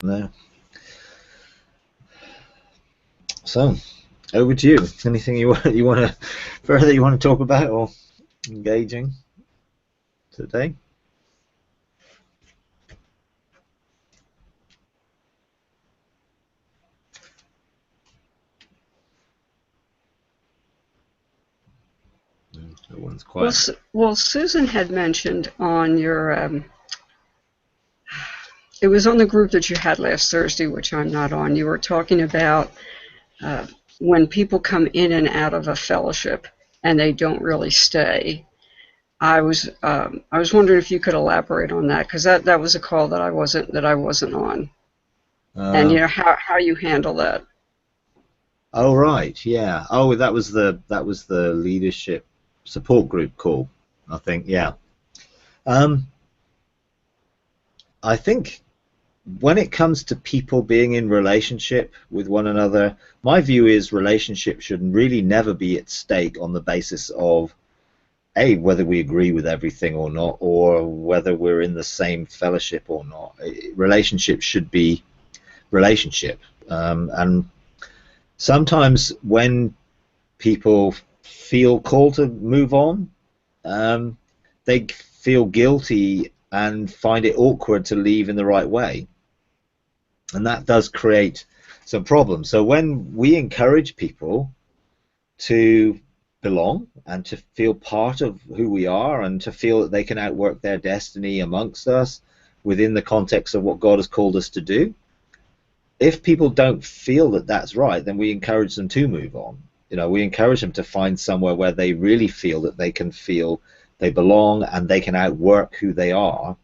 No. So, over to you. Anything you want to further you want to talk about or engaging today? Everyone's Well, quiet. well, Susan had mentioned on your, it was on the group that you had last Thursday, which I'm not on. You were talking about uh, when people come in and out of a fellowship and they don't really stay. I was wondering if you could elaborate on that, because that was a call that I wasn't on, and Uh, how you handle that. oh right, yeah. Oh, that was the leadership support group call, I think. Yeah. Um, I think when it comes to people being in relationship with one another, my view is relationship should really never be at stake on the basis of a whether we agree with everything or not, or whether we're in the same fellowship or not. Relationship should be relationship, and sometimes when people feel called to move on, um, they feel guilty and find it awkward to leave in the right way, and that does create some problems. So when we encourage people to belong and to feel part of who we are and to feel that they can outwork their destiny amongst us within the context of what God has called us to do, if people don't feel that that's right, then we encourage them to move on. We encourage them to find somewhere where they really feel that they can feel they belong and they can outwork who they are.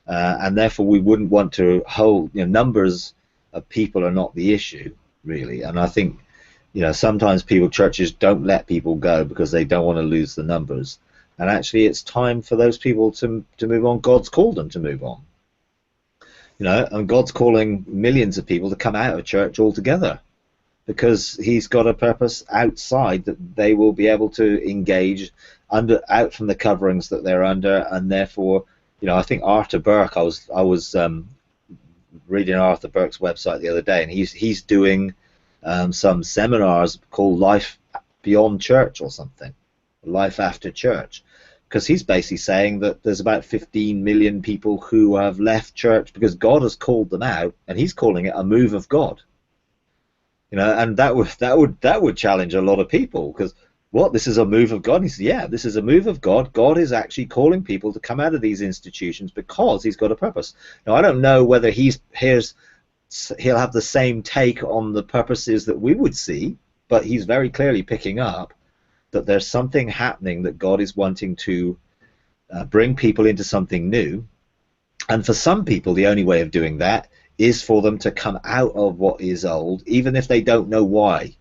And therefore, we wouldn't want to hold, numbers of people are not the issue, really. And I think, sometimes churches don't let people go because they don't want to lose the numbers. And actually, it's time for those people to move on. God's called them to move on. And God's calling millions of people to come out of church altogether because He's got a purpose outside that they will be able to engage out from the coverings that they're under, and therefore, I think Arthur Burke. I was reading Arthur Burke's website the other day, and he's doing some seminars called Life Beyond Church or something, Life After Church, because he's basically saying that there's about 15 million people who have left church because God has called them out, and he's calling it a move of God. And that would challenge a lot of people, because this is a move of God? And he says, yeah, this is a move of God. God is actually calling people to come out of these institutions because He's got a purpose. Now, I don't know whether he'll have the same take on the purposes that we would see, but he's very clearly picking up that there's something happening, that God is wanting to bring people into something new. And for some people, the only way of doing that is for them to come out of what is old, even if they don't know why.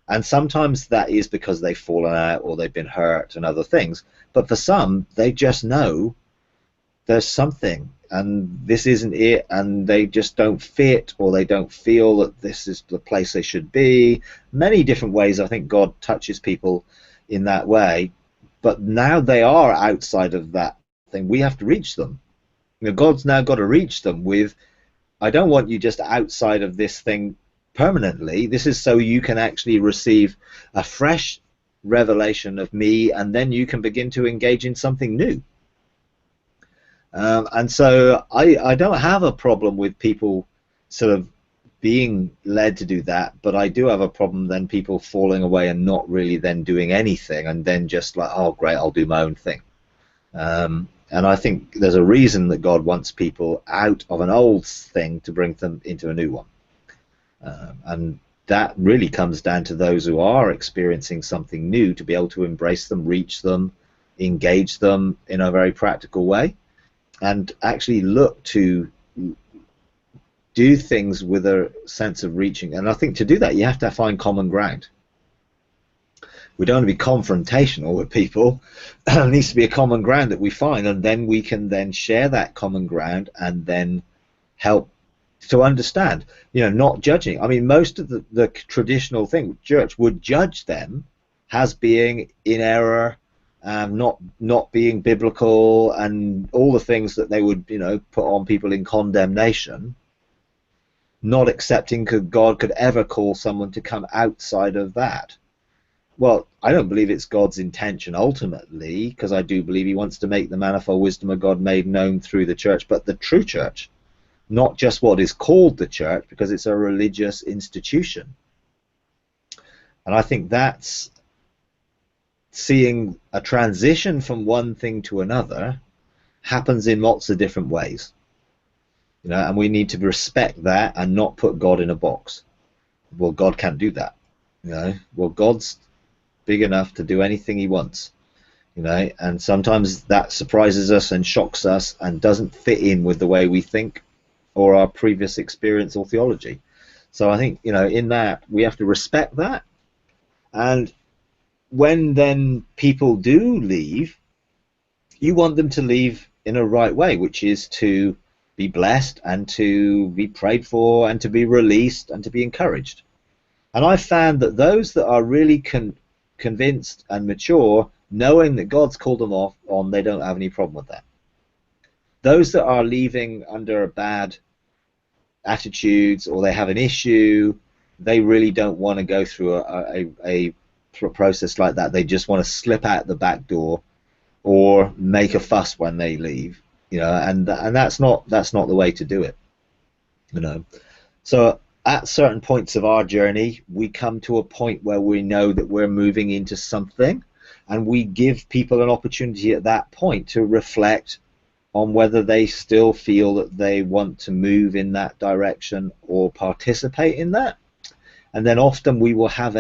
And sometimes that is because they've fallen out or they've been hurt and other things. But for some, they just know there's something and this isn't it, and they just don't fit, or they don't feel that this is the place they should be. Many different ways I think God touches people in that way, but now they are outside of that thing. We have to reach them. God's now got to reach them with, I don't want you just outside of this thing permanently. This is so you can actually receive a fresh revelation of me, and then you can begin to engage in something new. And so I don't have a problem with people sort of being led to do that, but I do have a problem then people falling away and not really then doing anything, and then just like, oh great, I'll do my own thing. And I think there's a reason that God wants people out of an old thing to bring them into a new one. And that really comes down to those who are experiencing something new, to be able to embrace them, reach them, engage them in a very practical way, and actually look to do things with a sense of reaching. And I think to do that, you have to find common ground. We don't want to be confrontational with people. There needs to be a common ground that we find, and then we can then share that common ground and then help to understand, not judging. I mean, most of the traditional thing, church would judge them as being in error, not being biblical, and all the things that they would, put on people in condemnation. not accepting God could ever call someone to come outside of that. Well, I don't believe it's God's intention ultimately, because I do believe he wants to make the manifold wisdom of God made known through the church, but the true church, not just what is called the church, because it's a religious institution. And I think that's seeing a transition from one thing to another happens in lots of different ways. And we need to respect that and not put God in a box. Well, God can't do that. Well, God's big enough to do anything he wants. And sometimes that surprises us and shocks us and doesn't fit in with the way we think or our previous experience or theology. So I think, in that we have to respect that. And when then people do leave, you want them to leave in a right way, which is to be blessed and to be prayed for and to be released and to be encouraged. And I found that those that are really convinced and mature, knowing that God's called them on, they don't have any problem with that. Those that are leaving under bad attitudes or they have an issue, they really don't want to go through a process like that. They just want to slip out the back door or make a fuss when they leave, and that's not the way to do it. So at certain points of our journey, we come to a point where we know that we're moving into something, and we give people an opportunity at that point to reflect on whether they still feel that they want to move in that direction or participate in that. And then often we will have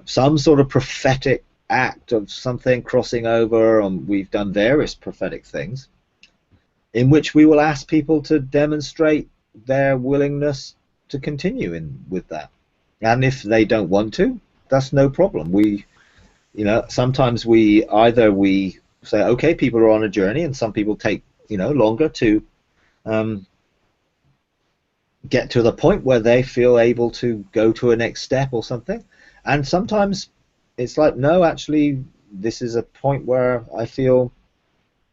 some sort of prophetic act of something crossing over, and we've done various prophetic things in which we will ask people to demonstrate their willingness to continue with that. And if they don't want to, that's no problem. Sometimes we say, okay, people are on a journey, and some people take longer to get to the point where they feel able to go to a next step or something. And sometimes it's like, no, actually, this is a point where I feel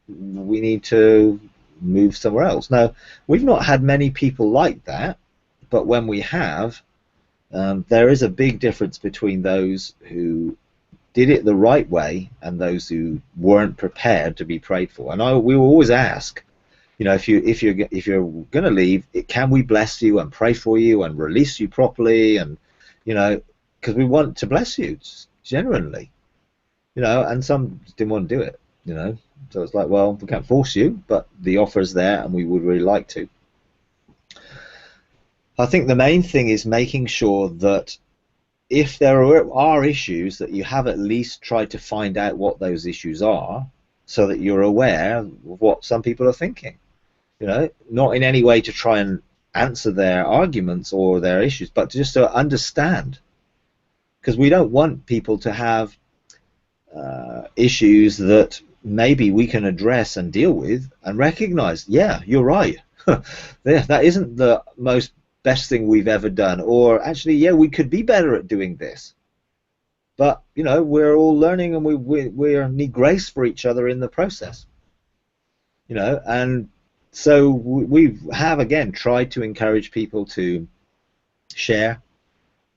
we need to move somewhere else. Now, we've not had many people like that, but when we have, there is a big difference between those who did it the right way and those who weren't prepared to be prayed for. And we will always ask, if you're going to leave, can we bless you and pray for you and release you properly, and because we want to bless you genuinely, and some didn't want to do it, so it's like, well, we can't force you, but the offer's there and we would really like to. I think the main thing is making sure that if there are issues, that you have at least tried to find out what those issues are, so that you're aware of what some people are thinking. Not in any way to try and answer their arguments or their issues, but just to understand. Because we don't want people to have issues that maybe we can address and deal with and recognize, yeah, you're right. That isn't the best thing we've ever done, or actually, yeah, we could be better at doing this. But we're all learning, and we need grace for each other in the process. And so we have again tried to encourage people to share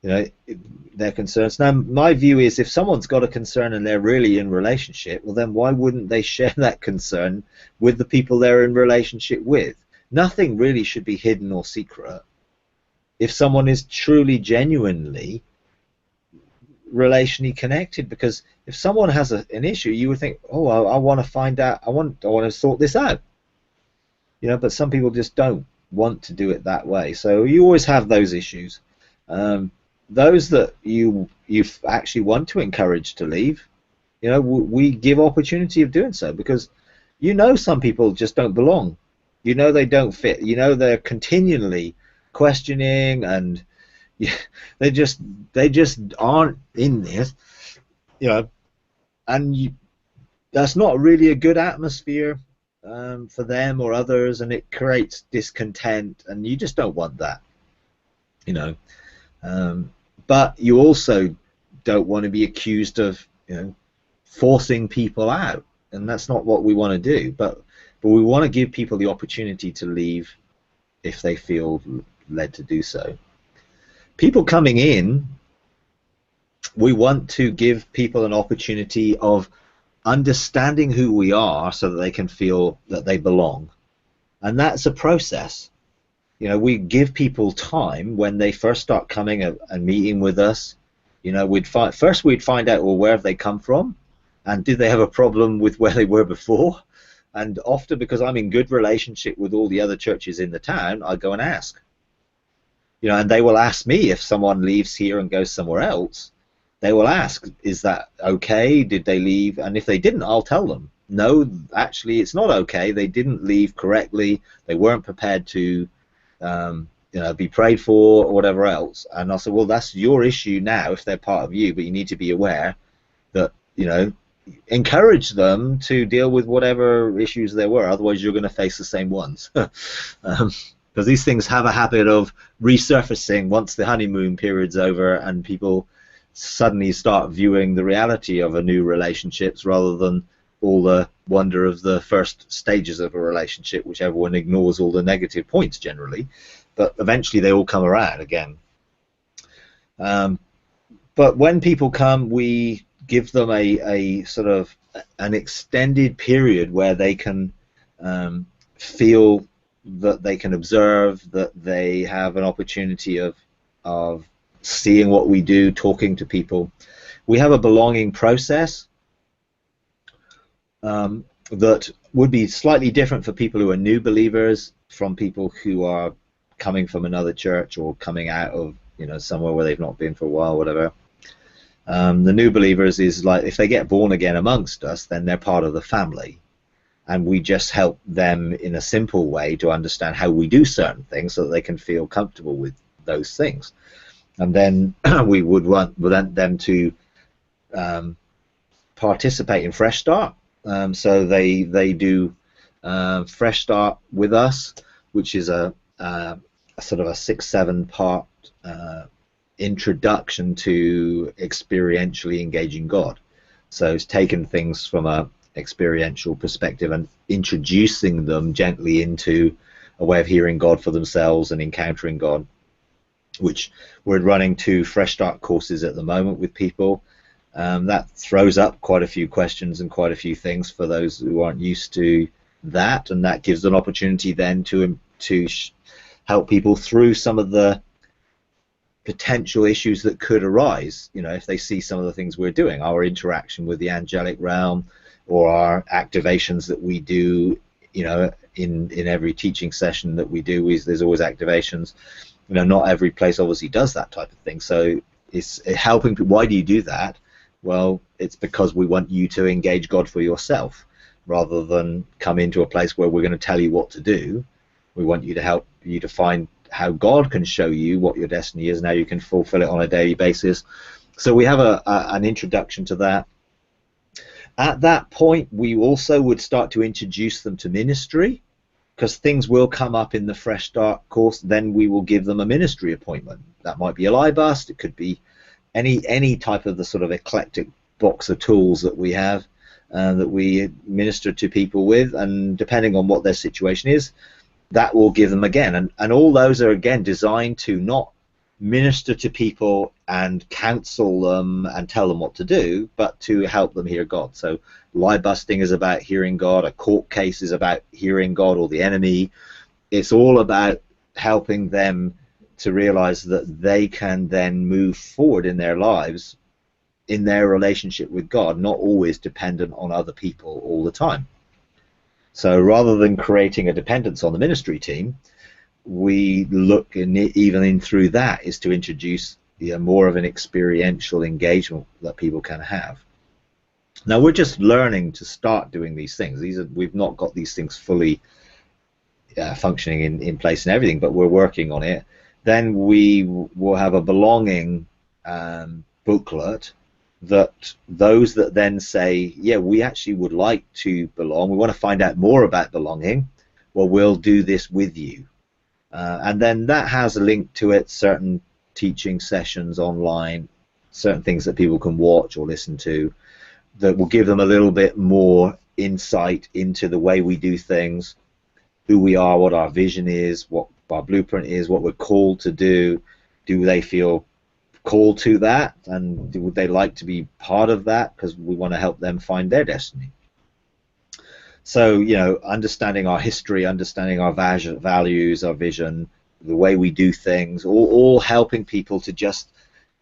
their concerns. Now, my view is, if someone's got a concern and they're really in relationship, well, then why wouldn't they share that concern with the people they're in relationship with? Nothing really should be hidden or secret. If someone is truly, genuinely relationally connected, because if someone has an issue, you would think, oh, I want to find out, I want to sort this out. But some people just don't want to do it that way. So you always have those issues. Those that you actually want to encourage to leave, we give opportunity of doing so, because some people just don't belong. They don't fit. They're continually questioning, and they just aren't in this. And that's not really a good atmosphere for them or others, and it creates discontent, and you just don't want that. But you also don't want to be accused of forcing people out, and that's not what we want to do. But we want to give people the opportunity to leave if they feel led to do so. People coming in, we want to give people an opportunity of understanding who we are so that they can feel that they belong. And that's a process. You know, we give people time when they first start coming and meeting with us. You know, we'd find out, well, where have they come from, and did they have a problem with where they were before? And often, because I'm in good relationship with all the other churches in the town, I go and ask. You know, and they will ask me if someone leaves here and goes somewhere else. They will ask, is that okay? Did they leave? And if they didn't, I'll tell them, no, actually, it's not okay. They didn't leave correctly. They weren't prepared to be prayed for or whatever else. And I'll say, well, that's your issue now if they're part of you, but you need to be aware that, encourage them to deal with whatever issues there were. Otherwise, you're going to face the same ones. Because these things have a habit of resurfacing once the honeymoon period's over and people suddenly start viewing the reality of a new relationships rather than all the wonder of the first stages of a relationship, which everyone ignores all the negative points generally, but eventually they all come around again. But when people come, we give them a sort of an extended period where they can feel that they can observe, that they have an opportunity of seeing what we do, talking to people. We have a belonging process that would be slightly different for people who are new believers from people who are coming from another church or coming out of somewhere where they've not been for a while, whatever. The new believers is like, if they get born again amongst us, then they're part of the family, and we just help them in a simple way to understand how we do certain things so that they can feel comfortable with those things. And then we would want them to participate in Fresh Start. So they do Fresh Start with us, which is a sort of a 6-7 part introduction to experientially engaging God. So it's taken things from a experiential perspective and introducing them gently into a way of hearing God for themselves and encountering God, which we're running 2 Fresh Start courses at the moment with people. That throws up quite a few questions and quite a few things for those who aren't used to that, and that gives an opportunity then to help people through some of the potential issues that could arise, if they see some of the things we're doing, our interaction with the angelic realm, or our activations that we do, in every teaching session that we do, there's always activations. Not every place obviously does that type of thing, so it's helping people. Why do you do that? Well, it's because we want you to engage God for yourself, rather than come into a place where we're going to tell you what to do. We want you to help you to find how God can show you what your destiny is and how you can fulfill it on a daily basis. So we have an introduction to that. At that point, we also would start to introduce them to ministry, because things will come up in the Fresh Start course. Then we will give them a ministry appointment. That might be a LIBUST, it could be any type of the sort of eclectic box of tools that we have that we minister to people with, and depending on what their situation is, that will give them again. And all those are again designed to not minister to people and counsel them and tell them what to do, but to help them hear God. So LIBUSTing is about hearing God, a court case is about hearing God or the enemy. It's all about helping them to realize that they can then move forward in their lives, in their relationship with God, not always dependent on other people all the time. So rather than creating a dependence on the ministry team, we look, and even in through that, is to introduce more of an experiential engagement that people can have. Now we're just learning to start doing these things. We've not got these things fully functioning in place and everything, but we're working on it. Then we will have a belonging booklet that those that then say, yeah, we actually would like to belong, we want to find out more about belonging, well, we'll do this with you. And then that has a link to it, certain teaching sessions online, certain things that people can watch or listen to, that will give them a little bit more insight into the way we do things, who we are, what our vision is, what our blueprint is, what we're called to do. Do they feel called to that, and would they like to be part of that, because we want to help them find their destiny. So, understanding our history, understanding our values, our vision, the way we do things, all helping people to just,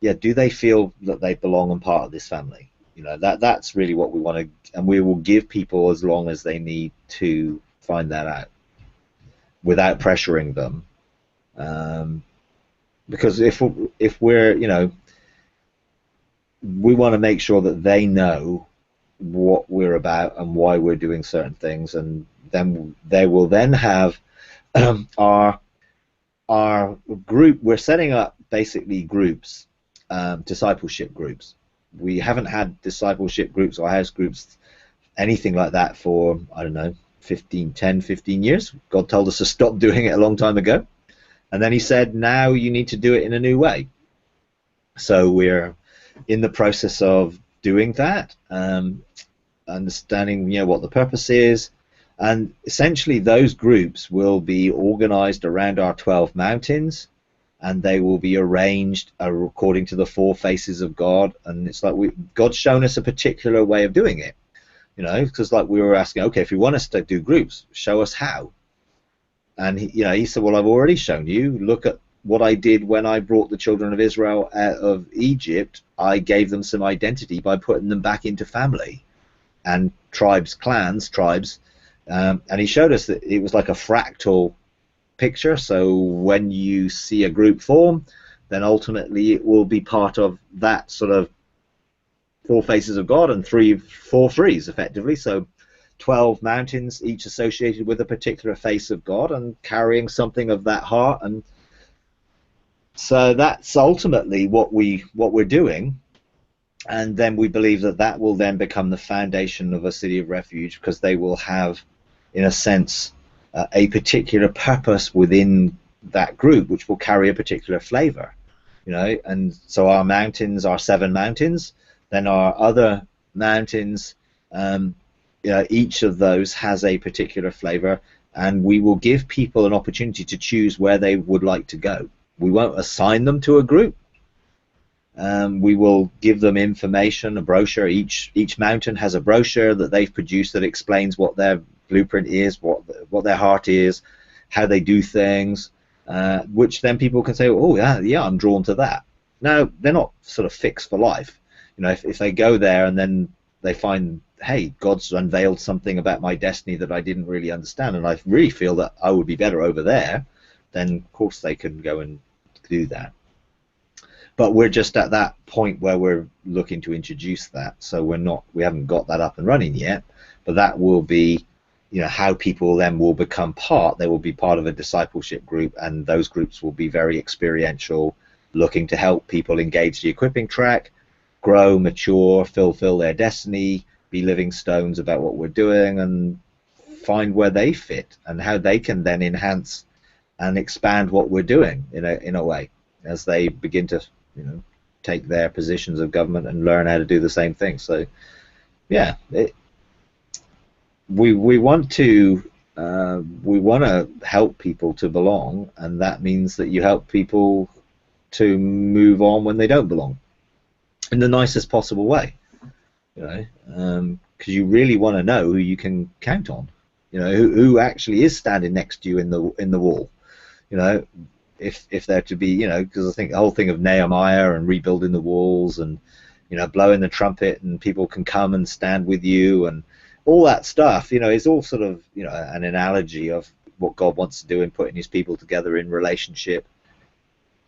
do they feel that they belong and part of this family? That's really what we want to, and we will give people as long as they need to find that out without pressuring them. Because if we're, we want to make sure that they know what we're about and why we're doing certain things, and then they will then have our group. We're setting up basically groups, discipleship groups. We haven't had discipleship groups or house groups, anything like that, for, I don't know, 15 years. God told us to stop doing it a long time ago, and then he said, now you need to do it in a new way. So we're in the process of doing that, understanding what the purpose is, and essentially those groups will be organized around our 12 mountains, and they will be arranged according to the 4 faces of God. And it's like God's shown us a particular way of doing it, because like we were asking, okay, if you want us to do groups, show us how. And he said, well, I've already shown you. Look at what I did when I brought the children of Israel out of Egypt. I gave them some identity by putting them back into family and tribes, clans, tribes, and he showed us that it was like a fractal picture. So when you see a group form, then ultimately it will be part of that sort of 4 faces of God and 4 threes, effectively. So 12 mountains, each associated with a particular face of God and carrying something of that heart. And so that's ultimately what we're doing. And then we believe that will then become the foundation of a city of refuge, because they will have, in a sense, a particular purpose within that group, which will carry a particular flavor, and so our mountains are 7 mountains, then our other mountains, each of those has a particular flavor, and we will give people an opportunity to choose where they would like to go. We won't assign them to a group. We will give them information, a brochure. Each mountain has a brochure that they've produced that explains what their blueprint is, what their heart is, how they do things, which then people can say, oh yeah, I'm drawn to that. Now, they're not sort of fixed for life. If they go there and then they find, hey, God's unveiled something about my destiny that I didn't really understand, and I really feel that I would be better over there, then of course they can go and do that. But we're just at that point where we're looking to introduce that. So we haven't got that up and running yet, but that will be, how people then will become they will be part of a discipleship group, and those groups will be very experiential, looking to help people engage the equipping track, grow, mature, fulfill their destiny, be living stones about what we're doing, and find where they fit and how they can then enhance and expand what we're doing in a way, as they begin to take their positions of government and learn how to do the same thing. So yeah, we want to help people to belong, and that means that you help people to move on when they don't belong in the nicest possible way, because you really want to know who you can count on, who actually is standing next to you in the wall, if they're to be, because I think the whole thing of Nehemiah and rebuilding the walls and, blowing the trumpet and people can come and stand with you and all that stuff, is all sort of, an analogy of what God wants to do in putting his people together in relationship,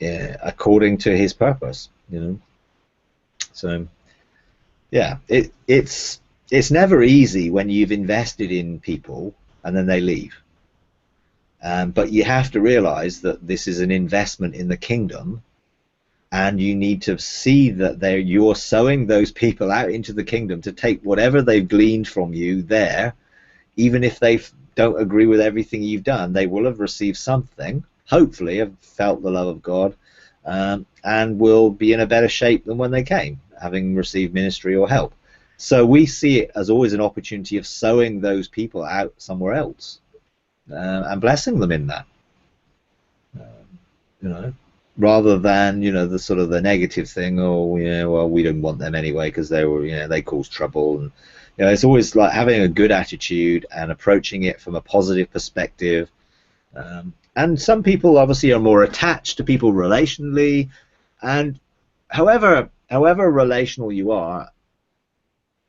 according to his purpose, So, yeah, it's never easy when you've invested in people and then they leave. But you have to realize that this is an investment in the kingdom, and you need to see that you're sowing those people out into the kingdom to take whatever they've gleaned from you there. Even if they don't agree with everything you've done, they will have received something, hopefully have felt the love of God, and will be in a better shape than when they came, having received ministry or help. So we see it as always an opportunity of sowing those people out somewhere else, and blessing them in that. you know, rather than, the sort of the negative thing. Oh, well, we didn't want them anyway because they were, they caused trouble. And it's always like having a good attitude and approaching it from a positive perspective. And some people obviously are more attached to people relationally, and however relational you are,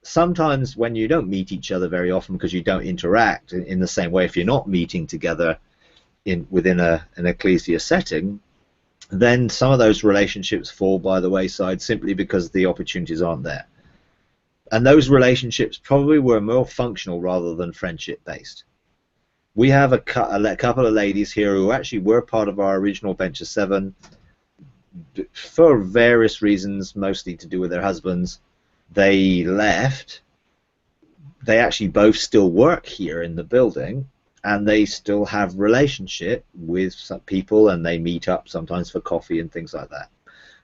sometimes when you don't meet each other very often because you don't interact in the same way, if you're not meeting together within an ecclesia setting, then some of those relationships fall by the wayside simply because the opportunities aren't there. And those relationships probably were more functional rather than friendship based. We have a couple of ladies here who actually were part of our original Venture 7 for various reasons, mostly to do with their husbands. They left. They actually both still work here in the building, and they still have relationship with some people, and they meet up sometimes for coffee and things like that.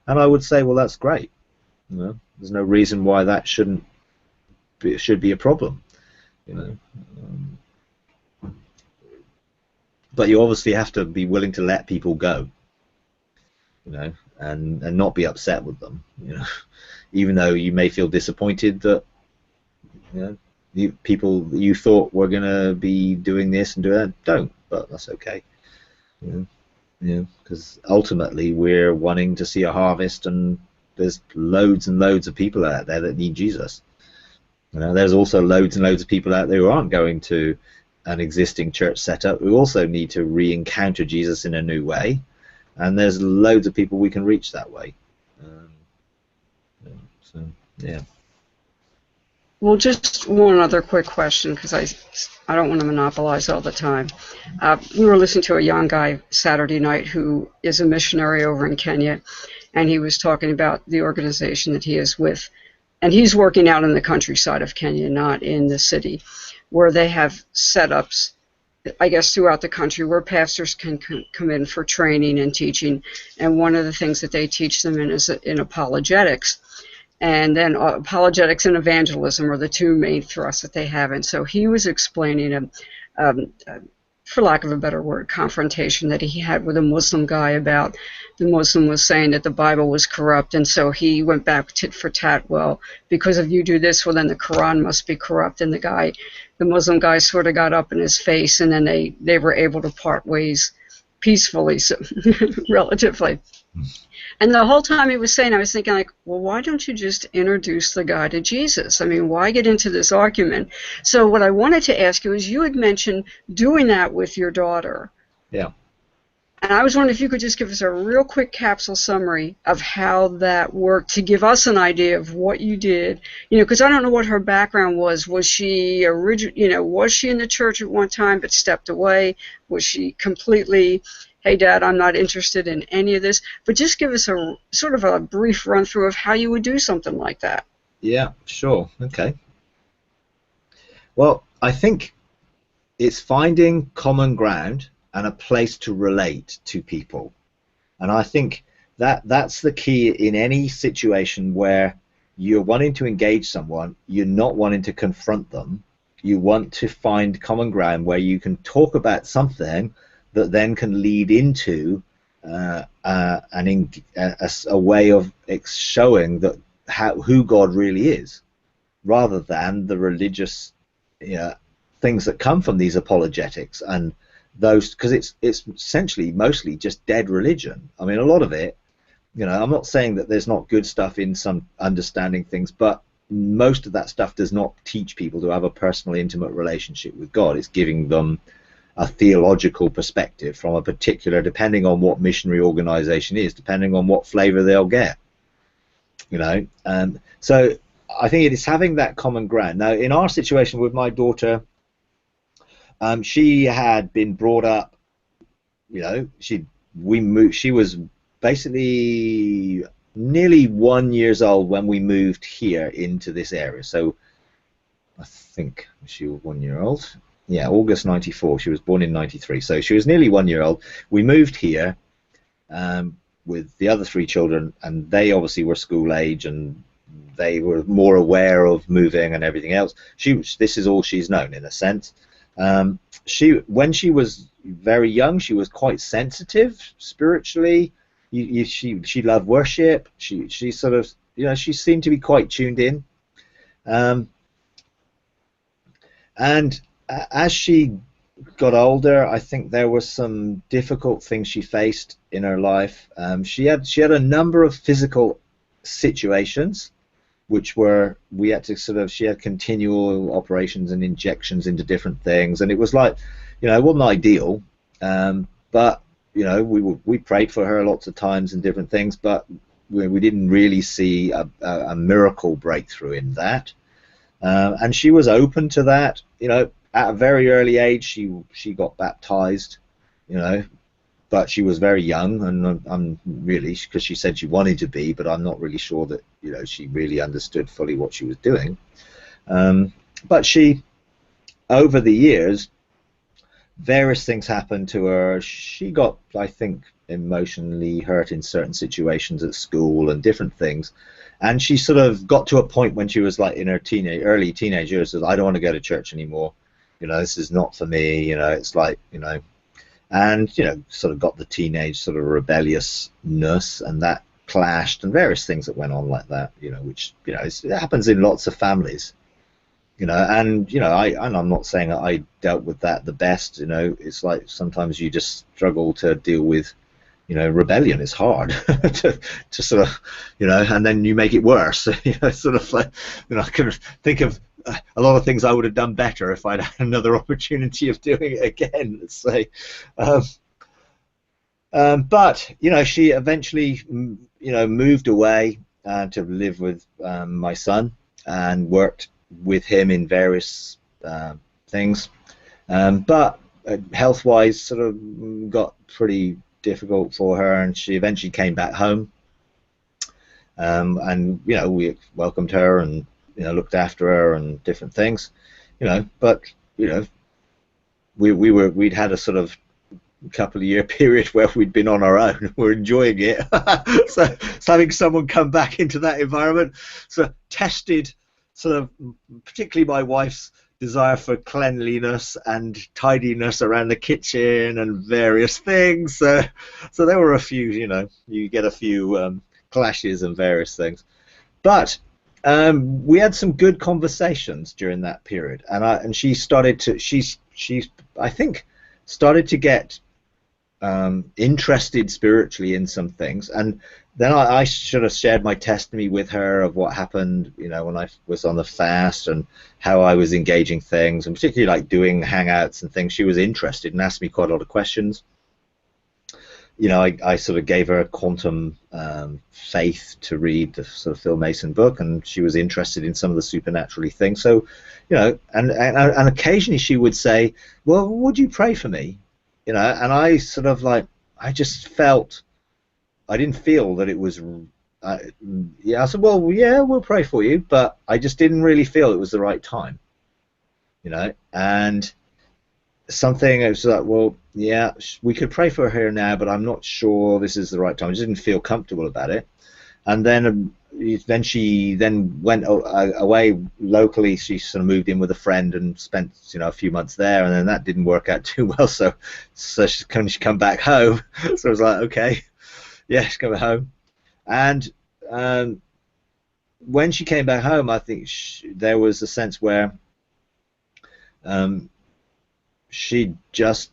And I would say, well, that's great. There's no reason why that should be a problem. But you obviously have to be willing to let people go, and not be upset with them, even though you may feel disappointed that people you thought were going to be doing this and doing that don't, but that's okay. Because ultimately we're wanting to see a harvest, and there's loads and loads of people out there that need Jesus. There's also loads and loads of people out there who aren't going to an existing church setup who also need to re-encounter Jesus in a new way, and there's loads of people we can reach that way. So yeah. Well, just one other quick question, because I don't want to monopolize all the time. We were listening to a young guy Saturday night who is a missionary over in Kenya, and he was talking about the organization that he is with, and he's working out in the countryside of Kenya, not in the city, where they have setups, I guess, throughout the country where pastors can come in for training and teaching. And one of the things that they teach them in is in apologetics. And then apologetics and evangelism are the two main thrusts that they have. And so he was explaining, for lack of a better word, confrontation that he had with a Muslim guy about the Muslim was saying that the Bible was corrupt. And so he went back tit for tat. Well, because if you do this, well, then the Quran must be corrupt. And the Muslim guy sort of got up in his face, and then they were able to part ways peacefully, so relatively. And the whole time he was saying, I was thinking, like, well, why don't you just introduce the guy to Jesus? I mean, why get into this argument? So what I wanted to ask you is, you had mentioned doing that with your daughter. Yeah. And I was wondering if you could just give us a real quick capsule summary of how that worked, to give us an idea of what you did. Because I don't know what her background was. Was she was she in the church at one time but stepped away? Was she completely, hey, Dad, I'm not interested in any of this? But just give us a sort of a brief run through of how you would do something like that. Yeah, sure. Okay. Well, I think it's finding common ground and a place to relate to people. And I think that's the key in any situation where you're wanting to engage someone, you're not wanting to confront them. You want to find common ground where you can talk about something that then can lead into a way of showing that who God really is, rather than the religious things that come from these apologetics and those, because it's essentially mostly just dead religion. I mean, a lot of it, I'm not saying that there's not good stuff in some understanding things, but most of that stuff does not teach people to have a personal, intimate relationship with God. It's giving them a theological perspective from a particular, depending on what missionary organization is, depending on what flavor they'll get. So I think it is having that common ground. Now, in our situation with my daughter, she had been brought up, she was basically nearly 1 year old when we moved here into this area. So I think she was 1 year old. Yeah, August 94. She was born in 93. So she was nearly 1 year old. We moved here with the other three children, and they obviously were school age, and they were more aware of moving and everything else. This is all she's known, in a sense. When she was very young, she was quite sensitive spiritually. She loved worship. She sort of, she seemed to be quite tuned in. Um, and as she got older, I think there were some difficult things she faced in her life. She had a number of physical situations which were, we had to sort of, she had continual operations and injections into different things, and it was like, it wasn't ideal, but we prayed for her lots of times and different things, but we didn't really see a miracle breakthrough in that. And she was open to that. At a very early age, she got baptized, but she was very young, and I'm really, because she said she wanted to be, but I'm not really sure that she really understood fully what she was doing. But she, over the years, various things happened to her. She got, I think, emotionally hurt in certain situations at school and different things, and she sort of got to a point when she was like in her early teenage years, that I don't want to go to church anymore. This is not for me. It's like, and sort of got the teenage sort of rebelliousness, and that clashed, and various things that went on like that, which it happens in lots of families, and I'm not saying that I dealt with that the best. It's like sometimes you just struggle to deal with rebellion. Is hard to sort of, and then you make it worse. Sort of like, I can think of a lot of things I would have done better if I'd had another opportunity of doing it again, let's say. But she eventually moved away to live with my son, and worked with him in various things, but health-wise sort of got pretty difficult for her, and she eventually came back home, and we welcomed her and looked after her and different things, but we'd had a sort of couple of year period where we'd been on our own. We're enjoying it. so having someone come back into that environment sort of tested sort of particularly my wife's desire for cleanliness and tidiness around the kitchen and various things. So there were a few, you get a few clashes and various things. But we had some good conversations during that period, and she started to, I think, started to get interested spiritually in some things. And then I should have shared my testimony with her of what happened, when I was on the fast, and how I was engaging things, and particularly like doing hangouts and things. She was interested and asked me quite a lot of questions. I sort of gave her a quantum faith to read the sort of Phil Mason book, and she was interested in some of the supernaturally things. So, and occasionally she would say, well, would you pray for me? And I sort of like, I just felt, I didn't feel that it was, I said, well, yeah, we'll pray for you, but I just didn't really feel it was the right time, and something, it was like, well, yeah, we could pray for her now, but I'm not sure this is the right time. I just didn't feel comfortable about it. And then she went away locally. She sort of moved in with a friend and spent a few months there, and then that didn't work out too well. So she come back home. So I was like, okay, yeah, she's coming home. And when she came back home, I think there was a sense where she just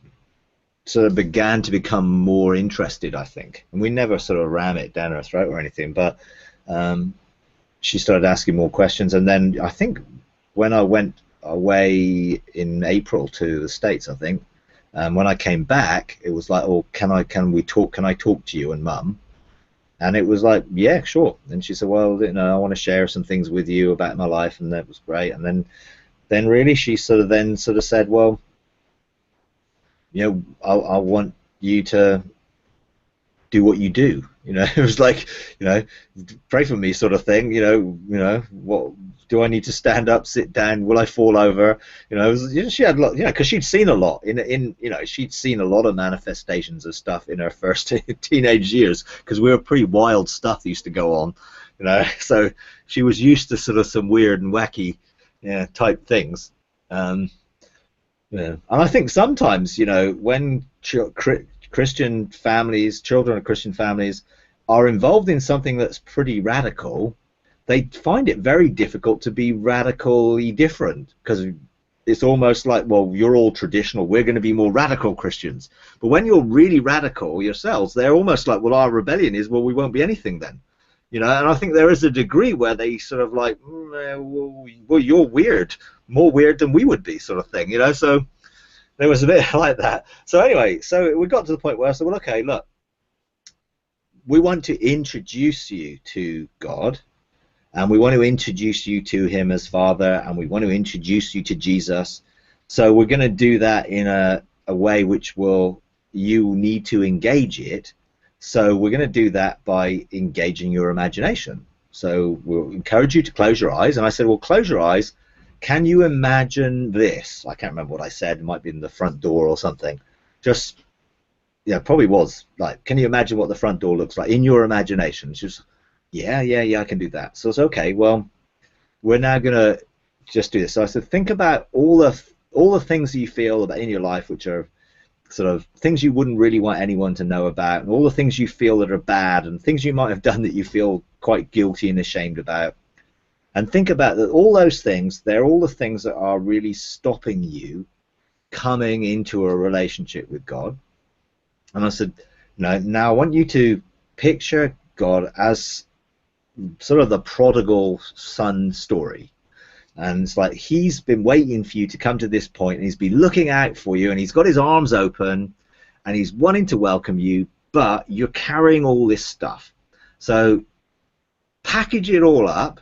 sort of began to become more interested, I think. And we never sort of ram it down her throat or anything, but she started asking more questions. And then I think when I went away in April to the States, I think, when I came back, it was like, oh, can I talk to you and Mum? And it was like, yeah, sure. And she said, well, I want to share some things with you about my life, and that was great. And then really she sort of said, well, I want you to do what you do. It was like, pray for me sort of thing. What do I need to stand up, sit down? Will I fall over? She had a lot, because she'd seen a lot she'd seen a lot of manifestations of stuff in her first teenage years, because we were pretty wild stuff that used to go on, so she was used to sort of some weird and wacky, type things. Yeah. And I think sometimes, when Christian families, children of Christian families, are involved in something that's pretty radical, they find it very difficult to be radically different, because it's almost like, well, you're all traditional, we're going to be more radical Christians. But when you're really radical yourselves, they're almost like, well, our rebellion is, well, we won't be anything then. And I think there is a degree where they sort of like, well, you're weird, more weird than we would be, sort of thing, So there was a bit like that. So anyway, so we got to the point where I said, well, okay, look, we want to introduce you to God, and we want to introduce you to him as Father, and we want to introduce you to Jesus. So we're going to do that in a way which you need to engage it. So we're going to do that by engaging your imagination. So we'll encourage you to close your eyes. And I said, well, close your eyes. Can you imagine this? I can't remember what I said. It might be in the front door or something. Just, probably was like, can you imagine what the front door looks like in your imagination? It's just, yeah, I can do that. So it's okay. Well, we're now going to just do this. So I said, think about all the things that you feel about in your life, which are sort of things you wouldn't really want anyone to know about, and all the things you feel that are bad, and things you might have done that you feel quite guilty and ashamed about. And think about that. All those things, they're all the things that are really stopping you coming into a relationship with God. And I said, now I want you to picture God as sort of the prodigal son story. And it's like he's been waiting for you to come to this point, and he's been looking out for you, and he's got his arms open, and he's wanting to welcome you, but you're carrying all this stuff. So package it all up,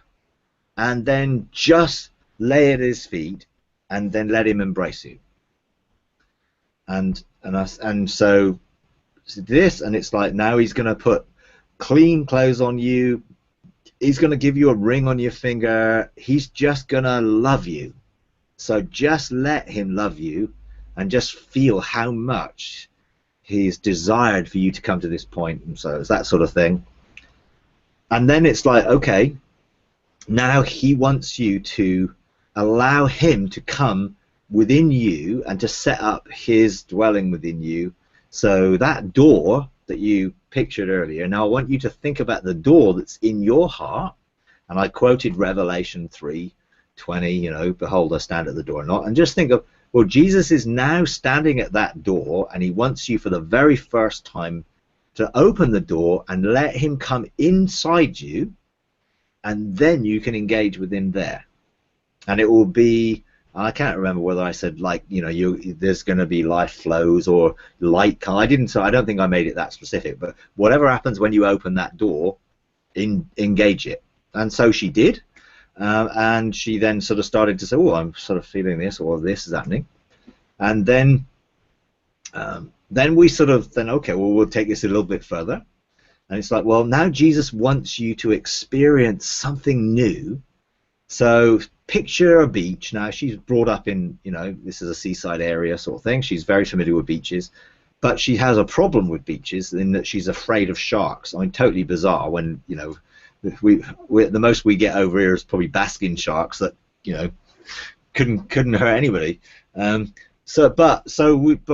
and then just lay it at his feet, and then let him embrace you. And so this, and it's like now he's going to put clean clothes on you. He's going to give you a ring on your finger. He's just going to love you. So just let him love you, and just feel how much he's desired for you to come to this point. And so it's that sort of thing. And then it's like, okay, now he wants you to allow him to come within you and to set up his dwelling within you. So that door that you pictured earlier, now I want you to think about the door that's in your heart. And I quoted Revelation 3:20, behold, I stand at the door. And just think of, well, Jesus is now standing at that door, and he wants you for the very first time to open the door and let him come inside you, and then you can engage with him there. And it will be, I can't remember whether I said, like, there's going to be life flows or light. I don't think I made it that specific, but whatever happens when you open that door, engage it. And so she did, and she then sort of started to say, oh, I'm sort of feeling this, or this is happening. And then we sort of okay, well, we'll take this a little bit further. And it's like, well, now Jesus wants you to experience something new. So picture a beach. Now, she's brought up in, this is a seaside area sort of thing. She's very familiar with beaches, but she has a problem with beaches in that she's afraid of sharks. I mean, totally bizarre when, the most we get over here is probably basking sharks that, couldn't hurt anybody. But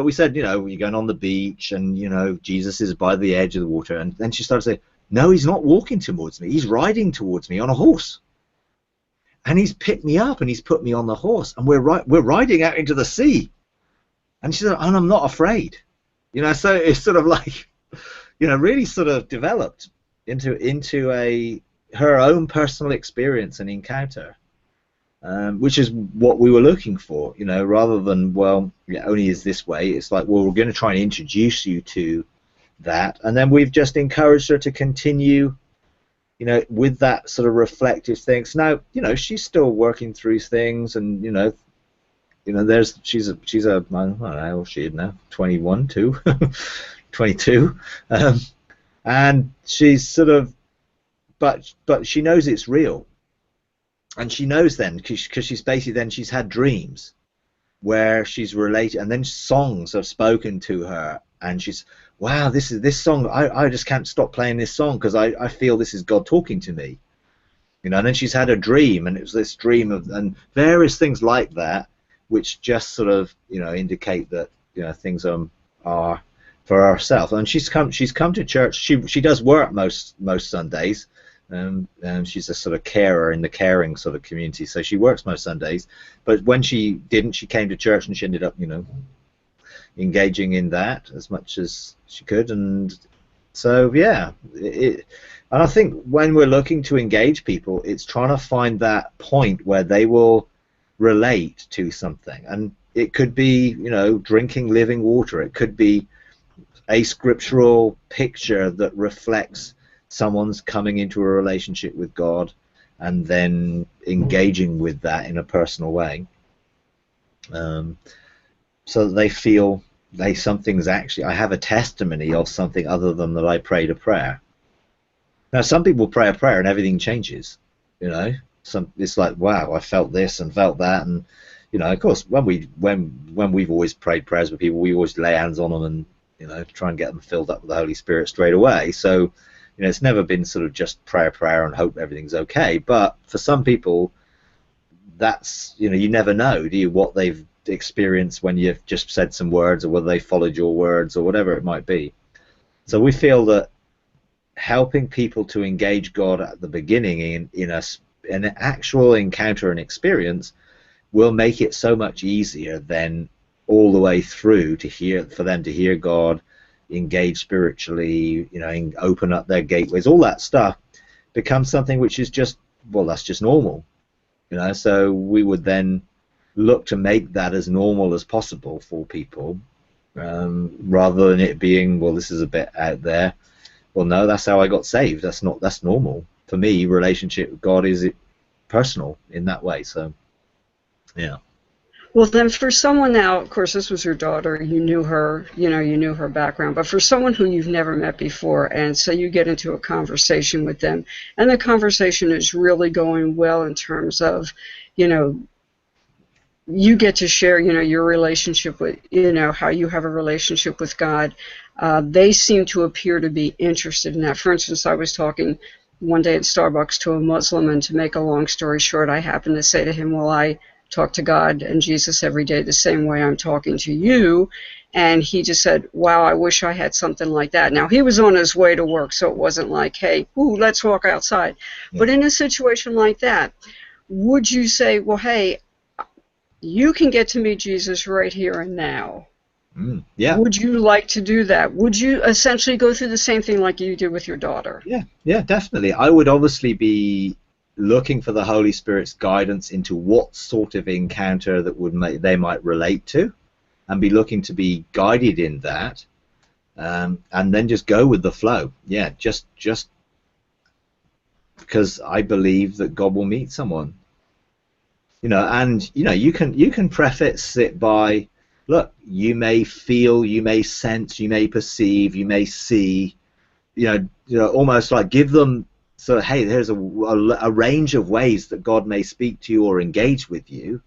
we said, you're going on the beach, and, Jesus is by the edge of the water. And then she started to say, no, he's not walking towards me. He's riding towards me on a horse. And he's picked me up and he's put me on the horse, and we're riding out into the sea. And she said, and I'm not afraid. So it's sort of like, really sort of developed into her own personal experience and encounter, which is what we were looking for, rather than, well, only is this way. It's like, well, we're going to try and introduce you to that. And then we've just encouraged her to continue with that sort of reflective things. Now, she's still working through things, and she's a I don't know how old she is now, 21, 22, and she's sort of, but she knows it's real, and she knows then because she's basically then she's had dreams where she's related, and then songs have spoken to her, and she's, wow, this song, I just can't stop playing this song because I feel this is God talking to me. And then she's had a dream, and it was this dream of, and various things like that. which just sort of indicate that things are for ourselves. And she's come to church. She does work most Sundays. She's a sort of carer in the caring sort of community, so she works most Sundays. But when she didn't, she came to church, and she ended up engaging in that as much as she could. And so and I think when we're looking to engage people, it's trying to find that point where they will relate to something. And it could be drinking living water. It could be a scriptural picture that reflects someone's coming into a relationship with God and then engaging with that in a personal way, so that they feel something's actually, I have a testimony of something other than that I prayed a prayer. Now, some people pray a prayer and everything changes. It's like, wow, I felt this and felt that. And of course, when we've always prayed prayers with people, we always lay hands on them and try and get them filled up with the Holy Spirit straight away. So it's never been sort of just pray a prayer and hope everything's okay. But for some people, that's you never know, do you, what they've experienced when you've just said some words, or whether they followed your words, or whatever it might be. So we feel that helping people to engage God at the beginning in an actual encounter and experience will make it so much easier than all the way through for them to hear God, engage spiritually, open up their gateways. All that stuff becomes something which is just, well, that's just normal. So we would then look to make that as normal as possible for people, rather than it being, well, this is a bit out there. Well, no, that's how I got saved. That's normal. For me, relationship with God is personal in that way. So, yeah. Well, then for someone now, of course, this was your daughter, you knew her, you knew her background, but for someone who you've never met before, and so you get into a conversation with them, and the conversation is really going well in terms of, you get to share, your relationship with, how you have a relationship with God. They seem to appear to be interested in that. For instance, I was talking one day at Starbucks to a Muslim, and to make a long story short, I happened to say to him, well, I talk to God and Jesus every day the same way I'm talking to you. And he just said, wow, I wish I had something like that. Now, he was on his way to work, so it wasn't like, hey, let's walk outside. Yeah. But in a situation like that, would you say, well, hey, you can get to meet Jesus right here and now? Yeah. Would you like to do that? Would you essentially go through the same thing like you did with your daughter? Yeah, definitely. I would obviously be looking for the Holy Spirit's guidance into what sort of encounter that they might relate to, and be looking to be guided in that, and then just go with the flow. Yeah, just because I believe that God will meet someone. And you can preface it by, look, you may feel, you may sense, you may perceive, you may see, almost like give them sort of, hey, there's a range of ways that God may speak to you or engage with you,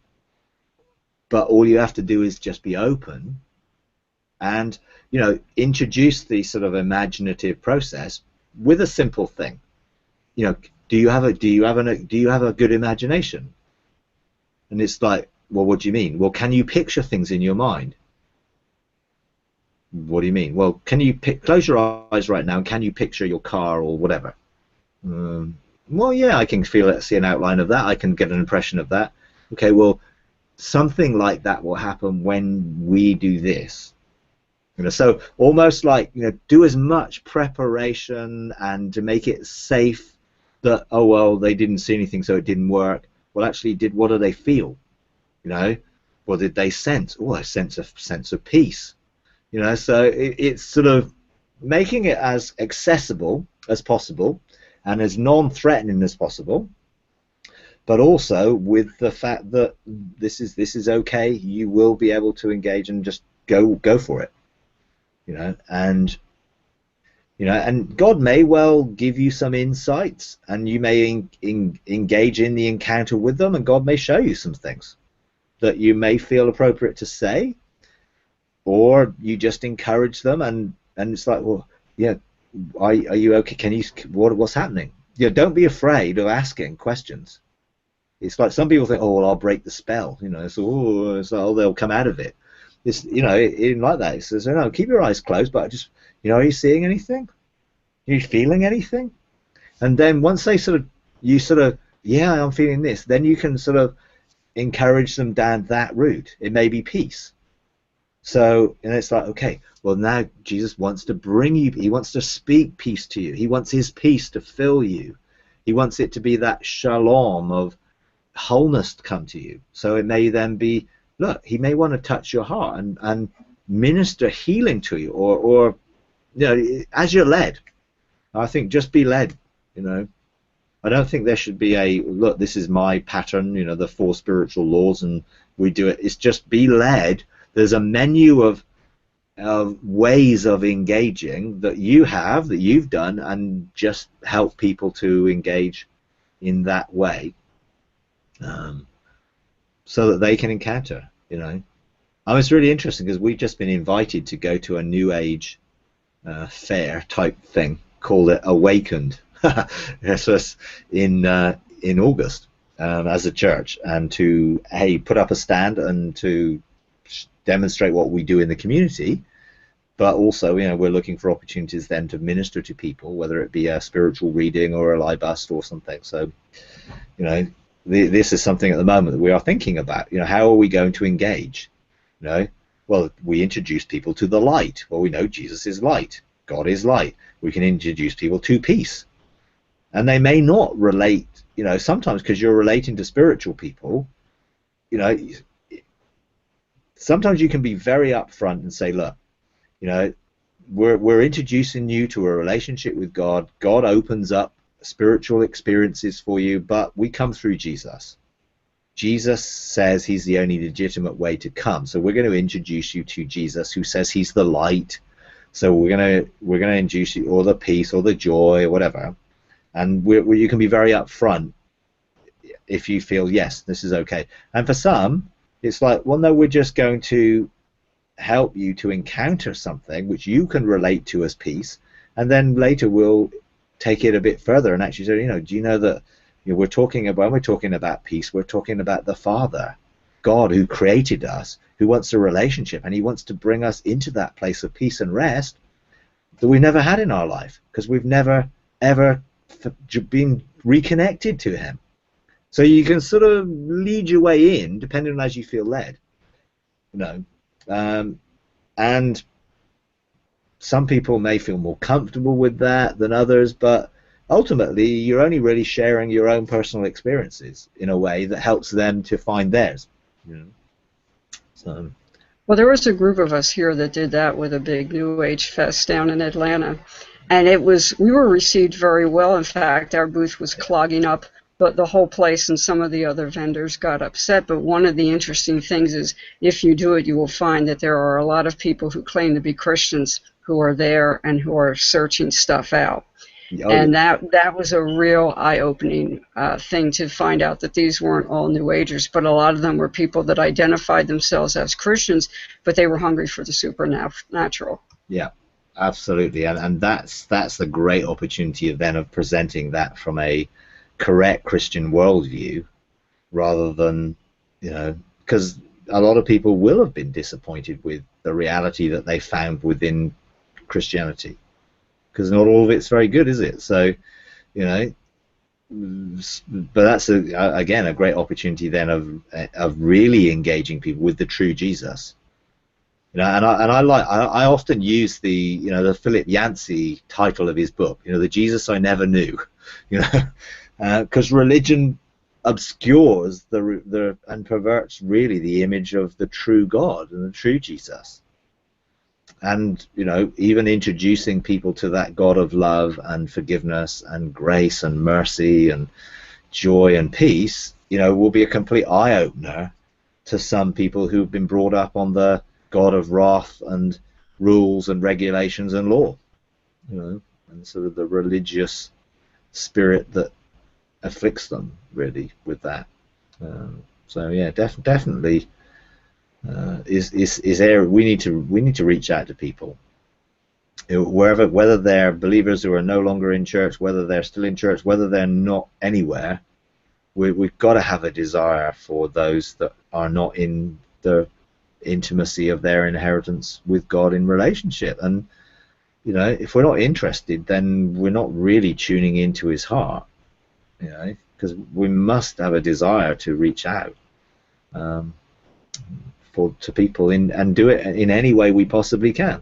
but all you have to do is just be open and introduce the sort of imaginative process with a simple thing. Do you have a good imagination? And it's like, well, what do you mean? Well, can you picture things in your mind? What do you mean? Well, can you close your eyes right now and can you picture your car or whatever? Well, yeah, I can feel it, see an outline of that. I can get an impression of that. Okay, well, something like that will happen when we do this. So almost like, do as much preparation and to make it safe that, oh, well, they didn't see anything, so it didn't work. Well, actually, what do they feel? What did they sense? Oh, I sense a sense of peace. So it's sort of making it as accessible as possible and as non-threatening as possible, but also with the fact that this is okay. You will be able to engage and just go for it. And God may well give you some insights, and you may engage in the encounter with them, and God may show you some things that you may feel appropriate to say, or you just encourage them, and it's like, well, yeah, are you okay? Can you what's happening? Don't be afraid of asking questions. It's like some people think, oh, well, I'll break the spell, you know, so it's like, oh, they'll come out of it. It's, you know, it isn't like that. It says, no, keep your eyes closed, but just, you know, are you seeing anything? Are you feeling anything? And then once they sort of, you sort of, yeah, I'm feeling this, then you can sort of encourage them down that route. It may be peace. So, and it's like, okay, well, now Jesus wants to bring you, he wants to speak peace to you. He wants his peace to fill you. He wants it to be that shalom of wholeness to come to you. So it may then be, look, he may want to touch your heart and minister healing to you, or you know, as you're led. I think just be led, you know. I don't think there should be a, look, this is my pattern, you know, the 4 spiritual laws, and we do it. It's just be led. There's a menu of ways of engaging that you have, that you've done, and just help people to engage in that way, so that they can encounter, you know. It's really interesting because we've just been invited to go to a New Age fair type thing, called it Awakened. So it's in August, as a church, and to put up a stand and to demonstrate what we do in the community, but also, you know, we're looking for opportunities then to minister to people, whether it be a spiritual reading or a live bust or something. So, you know, this is something at the moment that we are thinking about. You know, how are we going to engage? You know, well, we introduce people to the light. Well, we know Jesus is light. God is light. We can introduce people to peace. And they may not relate, you know, sometimes because you're relating to spiritual people, you know, sometimes you can be very upfront and say, look, you know, we're introducing you to a relationship with God. God opens up spiritual experiences for you, but we come through Jesus. Jesus says he's the only legitimate way to come. So we're going to introduce you to Jesus, who says he's the light. So we're going to introduce you, or the peace, or the joy, or whatever. And you can be very upfront if you feel, yes, this is okay. And for some, it's like, well, no, we're just going to help you to encounter something which you can relate to as peace, and then later we'll take it a bit further and actually say, you know, do you know that, you know, when we're talking about peace, we're talking about the Father, God, who created us, who wants a relationship, and he wants to bring us into that place of peace and rest that we've never had in our life, because we've never ever been reconnected to him. So you can sort of lead your way in depending on as you feel led, you know. And some people may feel more comfortable with that than others, but ultimately you're only really sharing your own personal experiences in a way that helps them to find theirs, you know. So, well, there was a group of us here that did that with a big New Age fest down in Atlanta. And we were received very well. In fact, our booth was clogging up, but the whole place, and some of the other vendors got upset. But one of the interesting things is, if you do it, you will find that there are a lot of people who claim to be Christians who are there and who are searching stuff out. And that was a real eye-opening thing, to find out that these weren't all New Agers, but a lot of them were people that identified themselves as Christians, but they were hungry for the supernatural. Yeah. Absolutely, and that's the great opportunity then of presenting that from a correct Christian worldview, rather than, you know, because a lot of people will have been disappointed with the reality that they found within Christianity, because not all of it's very good, is it? So, you know, but that's again a great opportunity then of really engaging people with the true Jesus. You know, and I often use the Philip Yancey title of his book, you know, The Jesus I Never Knew, you know, because religion obscures and perverts really the image of the true God and the true Jesus. And, you know, even introducing people to that God of love and forgiveness and grace and mercy and joy and peace, you know, will be a complete eye-opener to some people who've been brought up on the God of wrath and rules and regulations and law, you know, and sort of the religious spirit that afflicts them really with that. So yeah, definitely is area we need to reach out to people, wherever, whether they're believers who are no longer in church, whether they're still in church, whether they're not anywhere. we've got to have a desire for those that are not in the intimacy of their inheritance with God in relationship. And if we're not interested, then we're not really tuning into his heart, because we must have a desire to reach out to people and do it in any way we possibly can.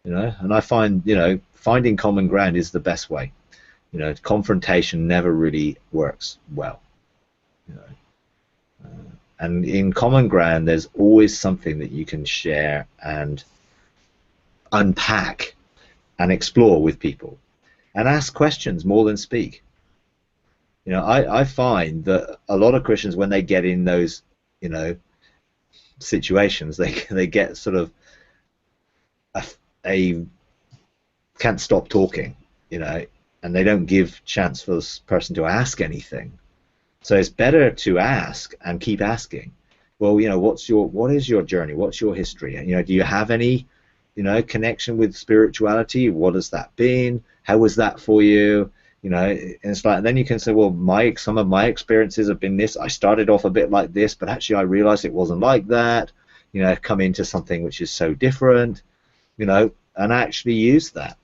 And I find finding common ground is the best way. Confrontation never really works well. And in common ground, there's always something that you can share and unpack and explore with people, and ask questions more than speak. I find that a lot of Christians, when they get in those situations, they get sort of a can't stop talking, and they don't give chance for this person to ask anything. So it's better to ask and keep asking. Well, what is your journey? What's your history? Do you have any, connection with spirituality? What has that been? How was that for you? And it's like, then you can say, well, some of my experiences have been this. I started off a bit like this, but actually I realized it wasn't like that. Come into something which is so different, and actually use that,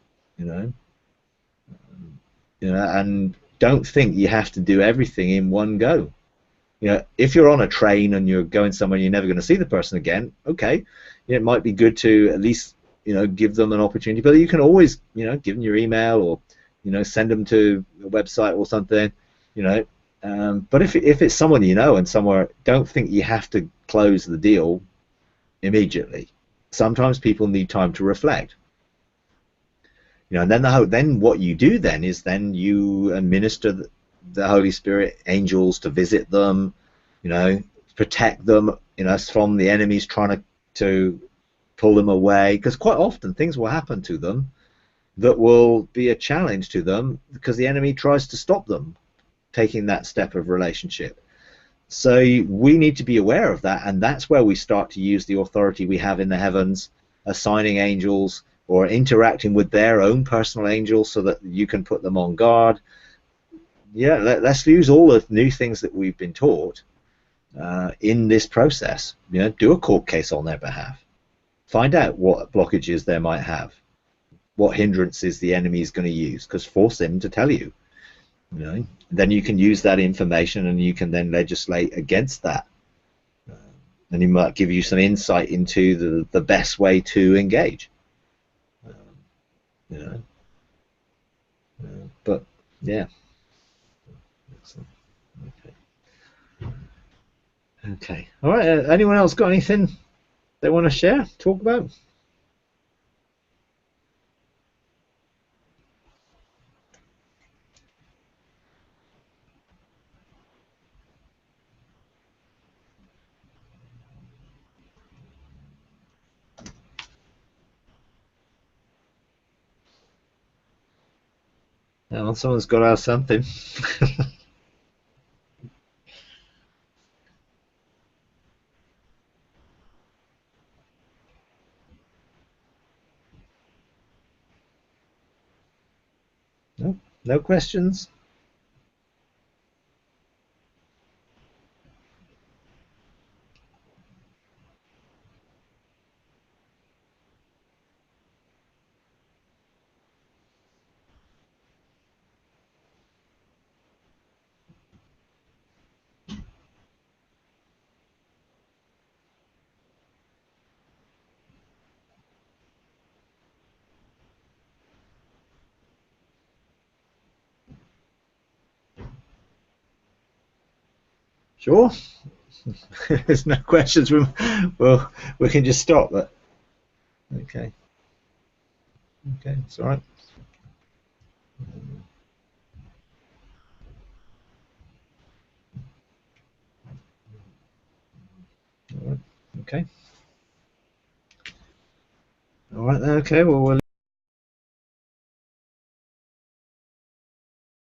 and don't think you have to do everything in one go. If you're on a train and you're going somewhere and you're never going to see the person again, okay, it might be good to at least give them an opportunity. But you can always give them your email, or send them to a website or something. But if it's someone and somewhere, don't think you have to close the deal immediately. Sometimes people need time to reflect. And then what you do then is you administer the Holy Spirit angels to visit them, protect them, from the enemies trying to pull them away, because quite often things will happen to them that will be a challenge to them because the enemy tries to stop them taking that step of relationship. So we need to be aware of that, and that's where we start to use the authority we have in the heavens, assigning angels or interacting with their own personal angels so that you can put them on guard. Let's use all the new things that we've been taught in this process. Do a court case on their behalf. Find out what blockages they might have, what hindrances the enemy is going to use, because force them to tell you. Then you can use that information and you can then legislate against that. And it might give you some insight into the best way to engage. But yeah. Okay. All right. Anyone else got anything they want to share, talk about? Well, someone's got to have something. No, no questions. Sure. There's no questions. Well, we can just stop. But okay. Okay, it's all right. All right. Okay. All right. Okay. Well, we'll